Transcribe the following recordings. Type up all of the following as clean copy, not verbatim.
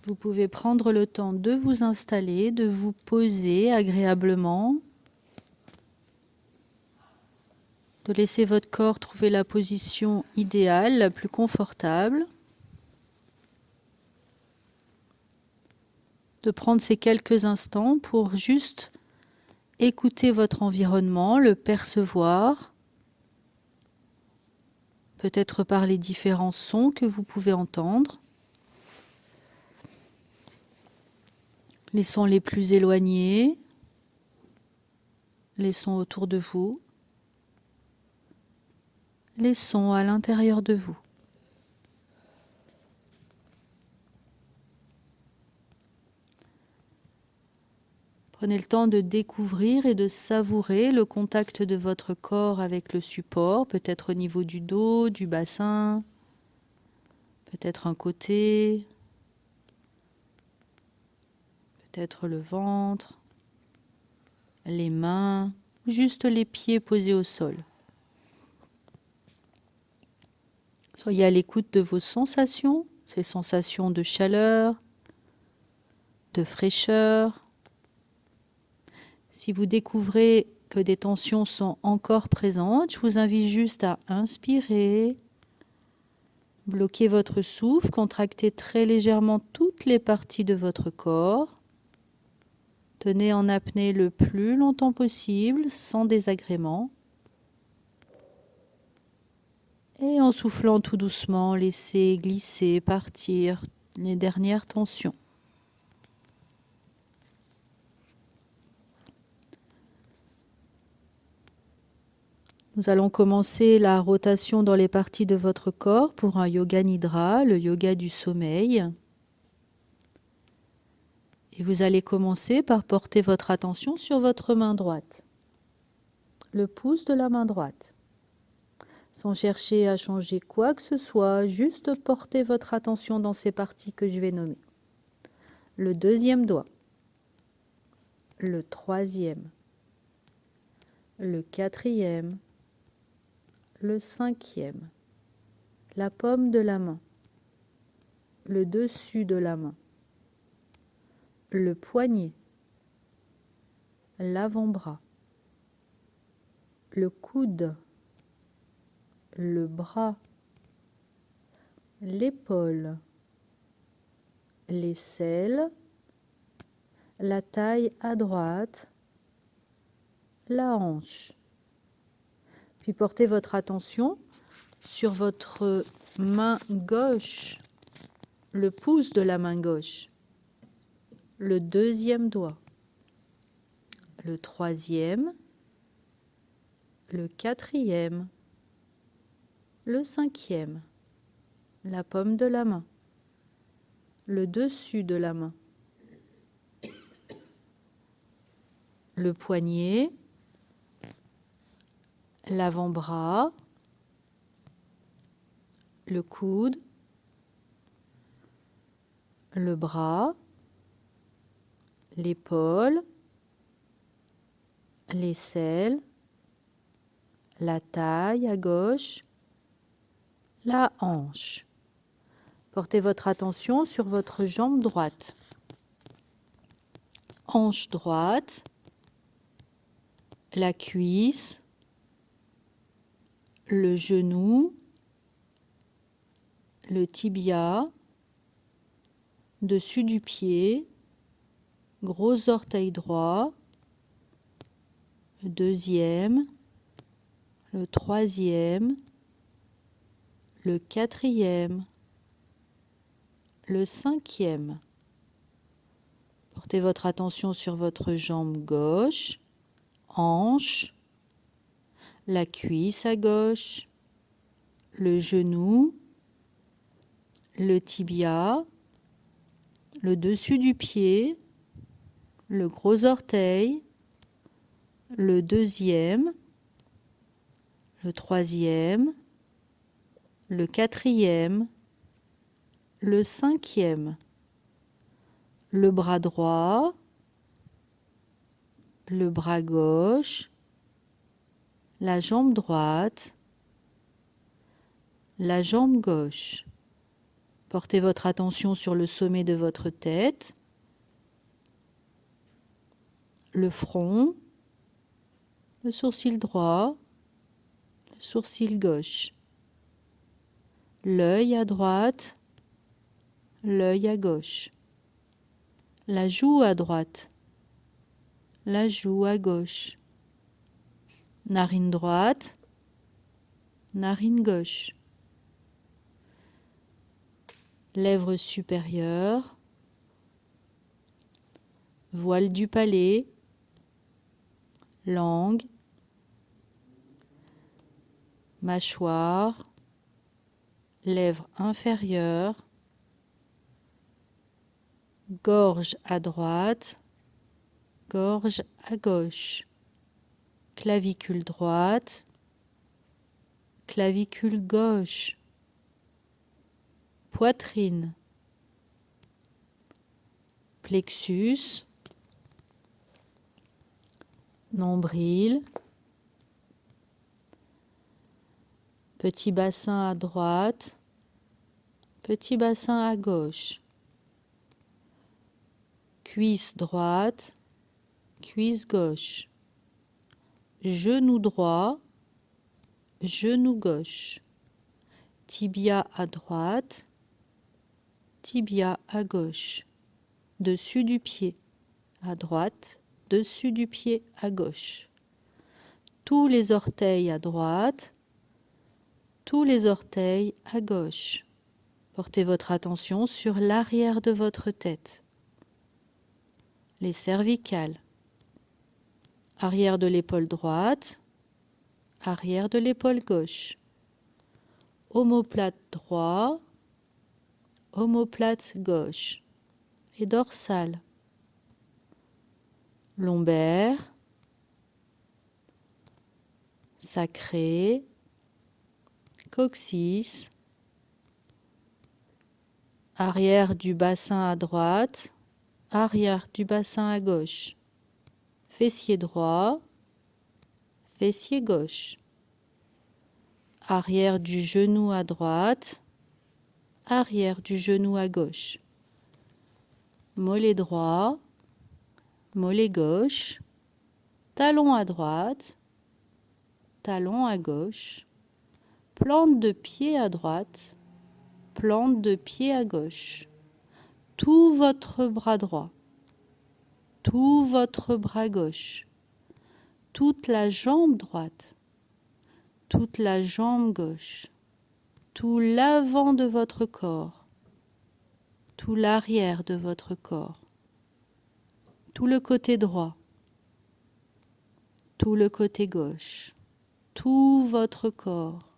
Vous pouvez prendre le temps de vous installer, de vous poser agréablement, de laisser votre corps trouver la position idéale, la plus confortable, de prendre ces quelques instants pour juste écouter votre environnement, le percevoir, peut-être par les différents sons que vous pouvez entendre, les sons les plus éloignés, les sons autour de vous, les sons à l'intérieur de vous. Prenez le temps de découvrir et de savourer le contact de votre corps avec le support, peut-être au niveau du dos, du bassin, peut-être un côté, peut-être le ventre, les mains, juste les pieds posés au sol. Soyez à l'écoute de vos sensations, ces sensations de chaleur, de fraîcheur. Si vous découvrez que des tensions sont encore présentes, je vous invite juste à inspirer, bloquer votre souffle, contracter très légèrement toutes les parties de votre corps. Tenez en apnée le plus longtemps possible, sans désagrément. Et en soufflant tout doucement, laissez glisser, partir les dernières tensions. Nous allons commencer la rotation dans les parties de votre corps pour un yoga nidra, le yoga du sommeil. Et vous allez commencer par porter votre attention sur votre main droite, le pouce de la main droite. Sans chercher à changer quoi que ce soit, juste portez votre attention dans ces parties que je vais nommer. Le deuxième doigt, le troisième, le quatrième, le cinquième, la paume de la main, le dessus de la main, le poignet, l'avant-bras, le coude, le bras, l'épaule, l'aisselle, la taille à droite, la hanche. Puis portez votre attention sur votre main gauche, le pouce de la main gauche, le deuxième doigt, le troisième, le quatrième, le cinquième, la paume de la main, le dessus de la main, le poignet, l'avant-bras, le coude, le bras, l'épaule, l'aisselle, la taille à gauche, la hanche. Portez votre attention sur votre jambe droite. Hanche droite, la cuisse, le genou, le tibia, dessus du pied, gros orteil droit, le deuxième, le troisième, le quatrième, le cinquième. Portez votre attention sur votre jambe gauche, hanche, la cuisse à gauche, le genou, le tibia, le dessus du pied, le gros orteil, le deuxième, le troisième, le quatrième, le cinquième, le bras droit, le bras gauche, la jambe droite, la jambe gauche. Portez votre attention sur le sommet de votre tête, le front, le sourcil droit, le sourcil gauche, l'œil à droite, l'œil à gauche, la joue à droite, la joue à gauche, narine droite, narine gauche, lèvres supérieures, voile du palais, langue, mâchoire, lèvres inférieures, gorge à droite, gorge à gauche, clavicule droite, clavicule gauche, poitrine, plexus, nombril, petit bassin à droite, petit bassin à gauche, cuisse droite, cuisse gauche, genou droit, genou gauche, tibia à droite, tibia à gauche, dessus du pied à droite, dessus du pied à gauche, tous les orteils à droite, tous les orteils à gauche. Portez votre attention sur l'arrière de votre tête, les cervicales, arrière de l'épaule droite, arrière de l'épaule gauche, omoplate droit, omoplate gauche et dorsale, lombaire, sacré, coccyx, arrière du bassin à droite, arrière du bassin à gauche, fessier droit, fessier gauche, arrière du genou à droite, arrière du genou à gauche, mollet droit, mollet gauche, talon à droite, talon à gauche, plante de pied à droite, plante de pied à gauche, tout votre bras droit, tout votre bras gauche, toute la jambe droite, toute la jambe gauche, tout l'avant de votre corps, tout l'arrière de votre corps, tout le côté droit, tout le côté gauche, tout votre corps,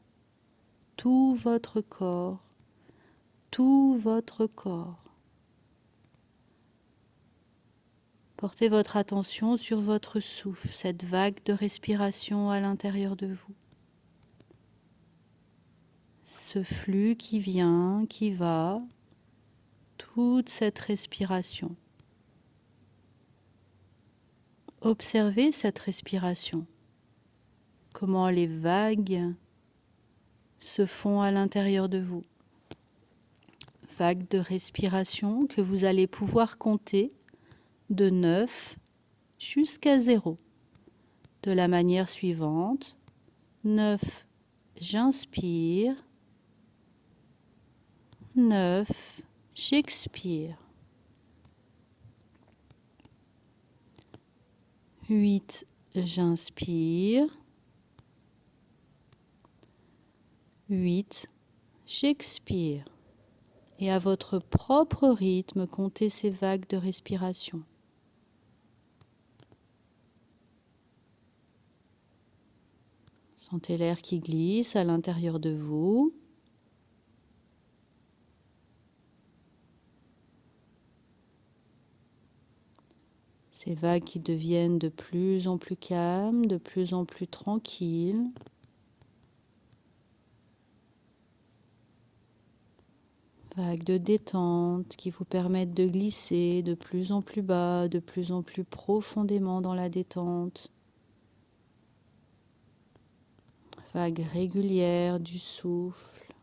tout votre corps, tout votre corps. Portez votre attention sur votre souffle, cette vague de respiration à l'intérieur de vous. Ce flux qui vient, qui va, toute cette respiration. Observez cette respiration, comment les vagues se font à l'intérieur de vous. Vagues de respiration que vous allez pouvoir compter de 9 jusqu'à 0. De la manière suivante, 9, j'inspire, 9, j'expire. 8, j'inspire, 8, j'expire. Et à votre propre rythme, comptez ces vagues de respiration. Sentez l'air qui glisse à l'intérieur de vous. Ces vagues qui deviennent de plus en plus calmes, de plus en plus tranquilles. Vagues de détente qui vous permettent de glisser de plus en plus bas, de plus en plus profondément dans la détente. Vagues régulières du souffle.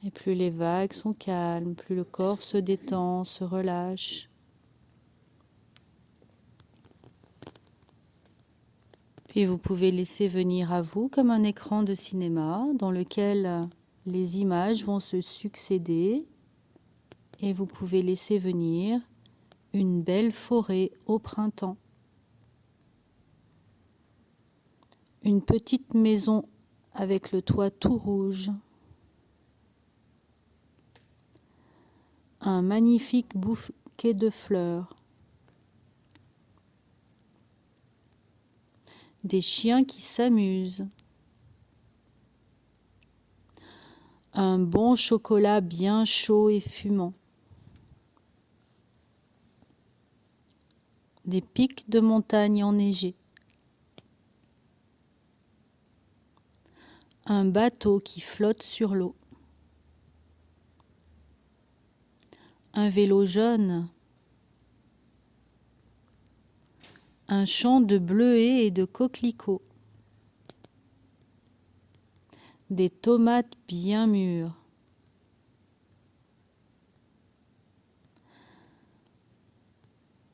Et plus les vagues sont calmes, plus le corps se détend, se relâche. Puis vous pouvez laisser venir à vous comme un écran de cinéma dans lequel les images vont se succéder et vous pouvez laisser venir une belle forêt au printemps. Une petite maison avec le toit tout rouge. Un magnifique bouquet de fleurs. Des chiens qui s'amusent. Un bon chocolat bien chaud et fumant. Des pics de montagne enneigés. Un bateau qui flotte sur l'eau. Un vélo jaune. Un champ de bleuets et de coquelicots. Des tomates bien mûres.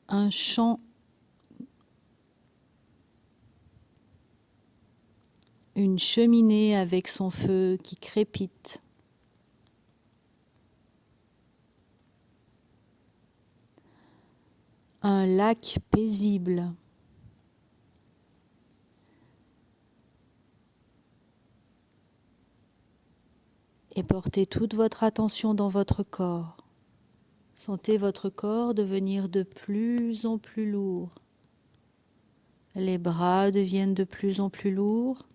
Un champ, une cheminée avec son feu qui crépite. Un lac paisible. Et portez toute votre attention dans votre corps. Sentez votre corps devenir de plus en plus lourd. Les bras deviennent de plus en plus lourds.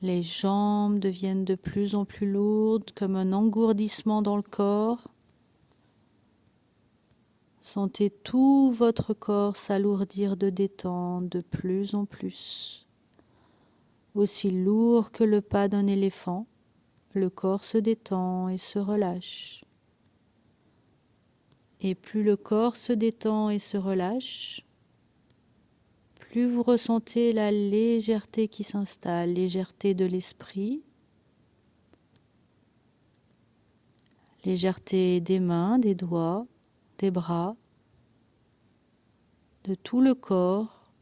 Les jambes deviennent de plus en plus lourdes, comme un engourdissement dans le corps. Sentez tout votre corps s'alourdir de détente de plus en plus. Aussi lourd que le pas d'un éléphant, le corps se détend et se relâche. Et plus le corps se détend et se relâche, plus vous ressentez la légèreté qui s'installe, légèreté de l'esprit, légèreté des mains, des doigts, des bras, de tout le corps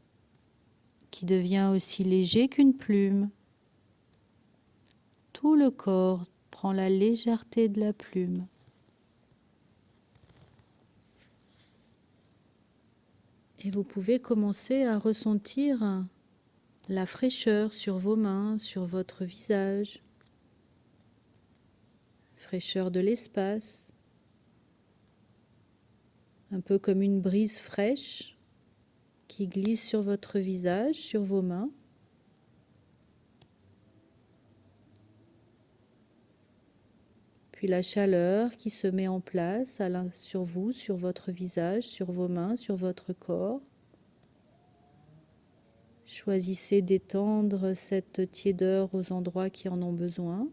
qui devient aussi léger qu'une plume. Tout le corps prend la légèreté de la plume. Et vous pouvez commencer à ressentir la fraîcheur sur vos mains, sur votre visage. Fraîcheur de l'espace. Un peu comme une brise fraîche qui glisse sur votre visage, sur vos mains. Puis la chaleur qui se met en place sur vous, sur votre visage, sur vos mains, sur votre corps. Choisissez d'étendre cette tiédeur aux endroits qui en ont besoin.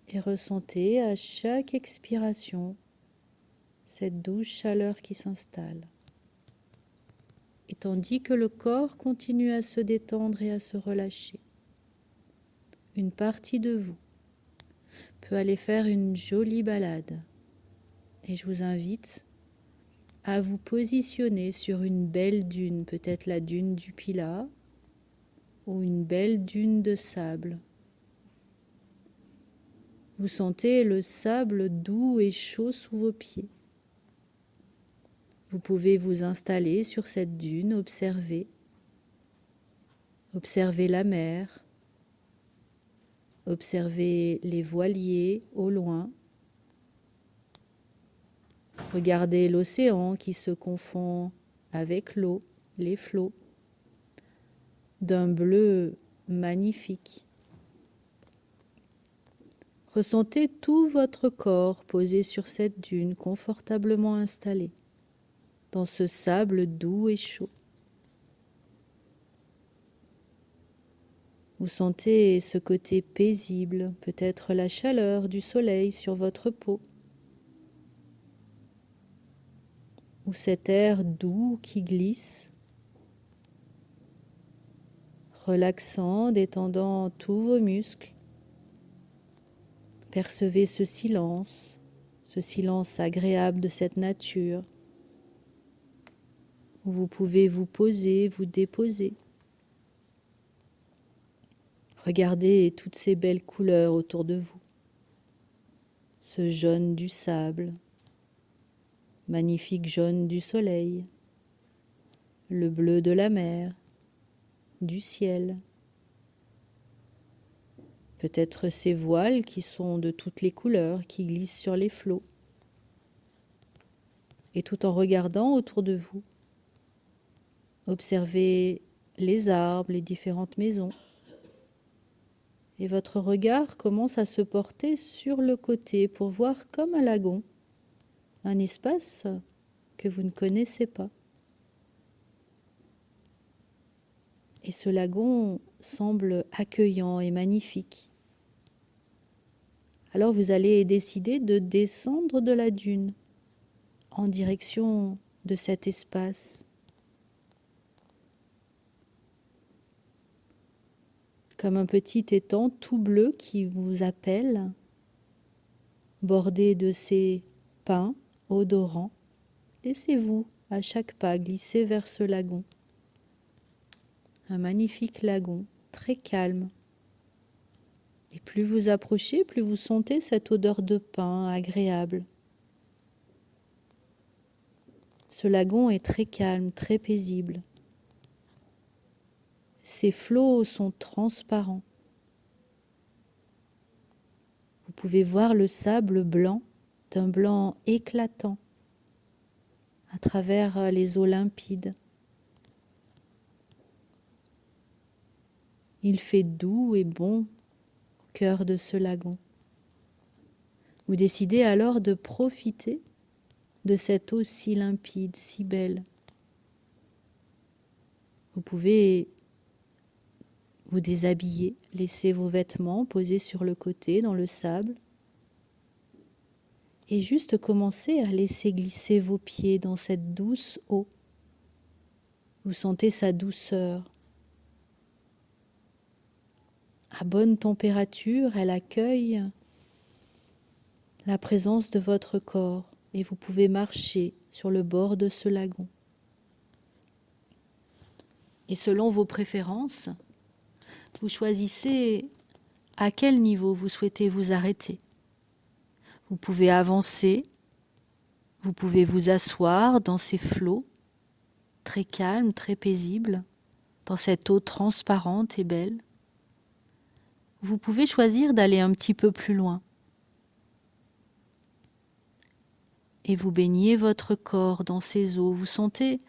Et ressentez à chaque expiration cette douce chaleur qui s'installe. Et tandis que le corps continue à se détendre et à se relâcher, une partie de vous peut aller faire une jolie balade. Et je vous invite à vous positionner sur une belle dune, peut-être la dune du Pilat ou une belle dune de sable. Vous sentez le sable doux et chaud sous vos pieds. Vous pouvez vous installer sur cette dune, observer la mer, observer les voiliers au loin, regardez l'océan qui se confond avec l'eau, les flots, d'un bleu magnifique. Ressentez tout votre corps posé sur cette dune, confortablement installé, dans ce sable doux et chaud. Vous sentez ce côté paisible, peut-être la chaleur du soleil sur votre peau, ou cet air doux qui glisse, relaxant, détendant tous vos muscles. Percevez ce silence agréable de cette nature, où vous pouvez vous poser, vous déposer. Regardez toutes ces belles couleurs autour de vous. Ce jaune du sable, magnifique jaune du soleil, le bleu de la mer, du ciel. Peut-être ces voiles qui sont de toutes les couleurs, qui glissent sur les flots. Et tout en regardant autour de vous, observez les arbres, les différentes maisons. Et votre regard commence à se porter sur le côté pour voir comme un lagon, un espace que vous ne connaissez pas. Et ce lagon semble accueillant et magnifique. Alors vous allez décider de descendre de la dune en direction de cet espace. Comme un petit étang tout bleu qui vous appelle, bordé de ces pins odorants. Laissez-vous à chaque pas glisser vers ce lagon. Un magnifique lagon, très calme. Et plus vous approchez, plus vous sentez cette odeur de pin agréable. Ce lagon est très calme, très paisible. Ses flots sont transparents. Vous pouvez voir le sable blanc, d'un blanc éclatant, à travers les eaux limpides. Il fait doux et bon au cœur de ce lagon. Vous décidez alors de profiter de cette eau si limpide, si belle. Vous pouvez vous déshabiller, laisser vos vêtements posés sur le côté dans le sable et juste commencer à laisser glisser vos pieds dans cette douce eau. Vous sentez sa douceur. À bonne température, elle accueille la présence de votre corps et vous pouvez marcher sur le bord de ce lagon. Et selon vos préférences, vous choisissez à quel niveau vous souhaitez vous arrêter. Vous pouvez avancer, vous pouvez vous asseoir dans ces flots très calmes, très paisibles, dans cette eau transparente et belle. Vous pouvez choisir d'aller un petit peu plus loin. Et vous baignez votre corps dans ces eaux. Vous sentez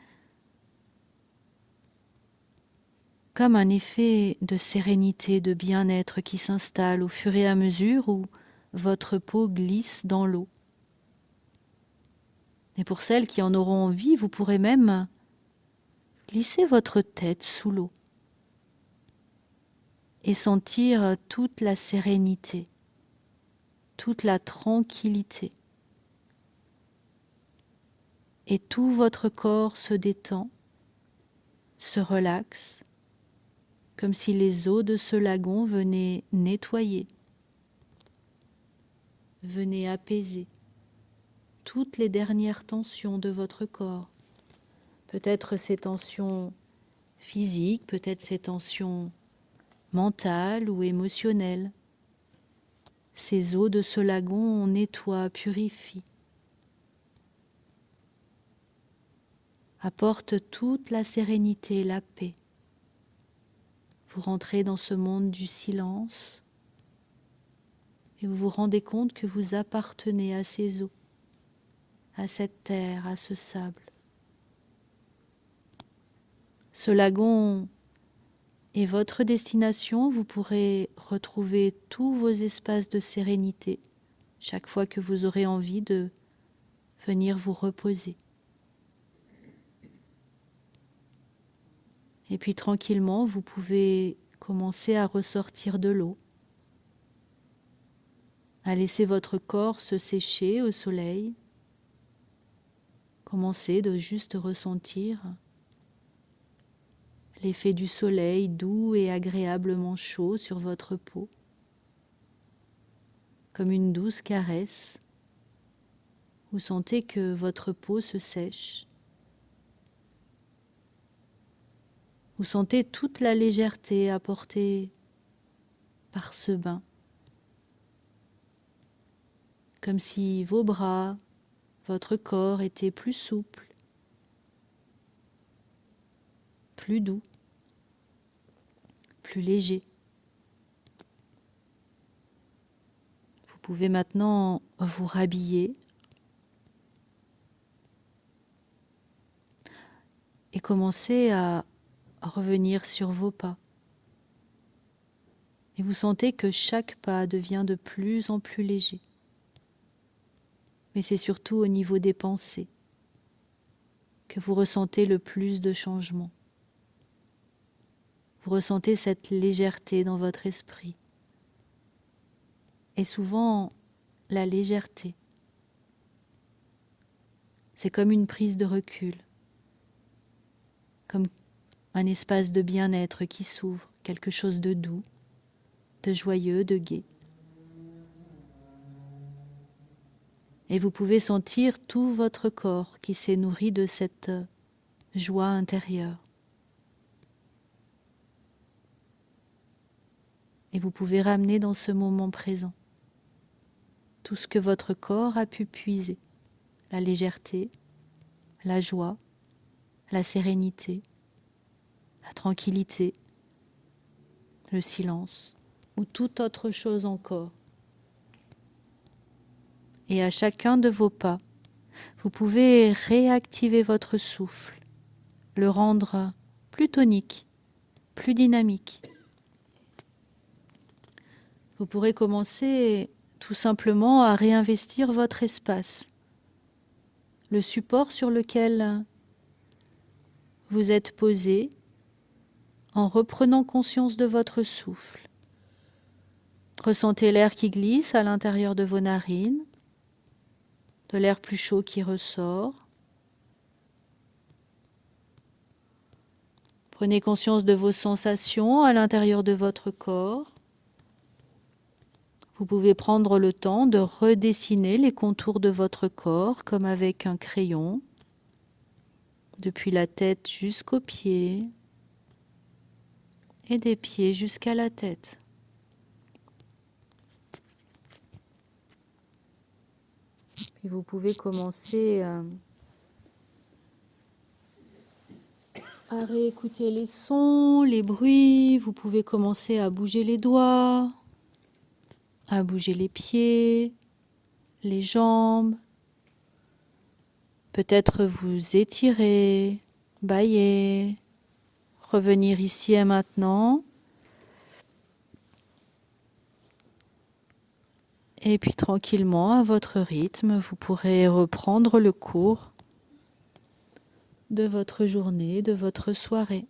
comme un effet de sérénité, de bien-être qui s'installe au fur et à mesure où votre peau glisse dans l'eau. Et pour celles qui en auront envie, vous pourrez même glisser votre tête sous l'eau et sentir toute la sérénité, toute la tranquillité. Et tout votre corps se détend, se relaxe, comme si les eaux de ce lagon venaient nettoyer, venaient apaiser toutes les dernières tensions de votre corps. Peut-être ces tensions physiques, peut-être ces tensions mentales ou émotionnelles. Ces eaux de ce lagon nettoient, purifient, apportent toute la sérénité, la paix. Vous rentrez dans ce monde du silence et vous vous rendez compte que vous appartenez à ces eaux, à cette terre, à ce sable. Ce lagon est votre destination. Vous pourrez retrouver tous vos espaces de sérénité chaque fois que vous aurez envie de venir vous reposer. Et puis tranquillement, vous pouvez commencer à ressortir de l'eau, à laisser votre corps se sécher au soleil. Commencez de juste ressentir l'effet du soleil doux et agréablement chaud sur votre peau, comme une douce caresse. Vous sentez que votre peau se sèche. Vous sentez toute la légèreté apportée par ce bain. Comme si vos bras, votre corps étaient plus souples, plus doux, plus légers. Vous pouvez maintenant vous rhabiller et commencer à revenir sur vos pas. Et vous sentez que chaque pas devient de plus en plus léger. Mais c'est surtout au niveau des pensées que vous ressentez le plus de changements. Vous ressentez cette légèreté dans votre esprit. Et souvent, la légèreté, c'est comme une prise de recul, comme un espace de bien-être qui s'ouvre, quelque chose de doux, de joyeux, de gai. Et vous pouvez sentir tout votre corps qui s'est nourri de cette joie intérieure. Et vous pouvez ramener dans ce moment présent tout ce que votre corps a pu puiser, la légèreté, la joie, la sérénité, la tranquillité, le silence ou toute autre chose encore. Et à chacun de vos pas, vous pouvez réactiver votre souffle, le rendre plus tonique, plus dynamique. Vous pourrez commencer tout simplement à réinvestir votre espace, le support sur lequel vous êtes posé en reprenant conscience de votre souffle. Ressentez l'air qui glisse à l'intérieur de vos narines, de l'air plus chaud qui ressort. Prenez conscience de vos sensations à l'intérieur de votre corps. Vous pouvez prendre le temps de redessiner les contours de votre corps comme avec un crayon, depuis la tête jusqu'aux pieds et des pieds jusqu'à la tête. Puis vous pouvez commencer à réécouter les sons, les bruits. Vous pouvez commencer à bouger les doigts, à bouger les pieds, les jambes. Peut-être vous étirer, bâiller, revenir ici et maintenant. Et puis tranquillement, à votre rythme, vous pourrez reprendre le cours de votre journée, de votre soirée.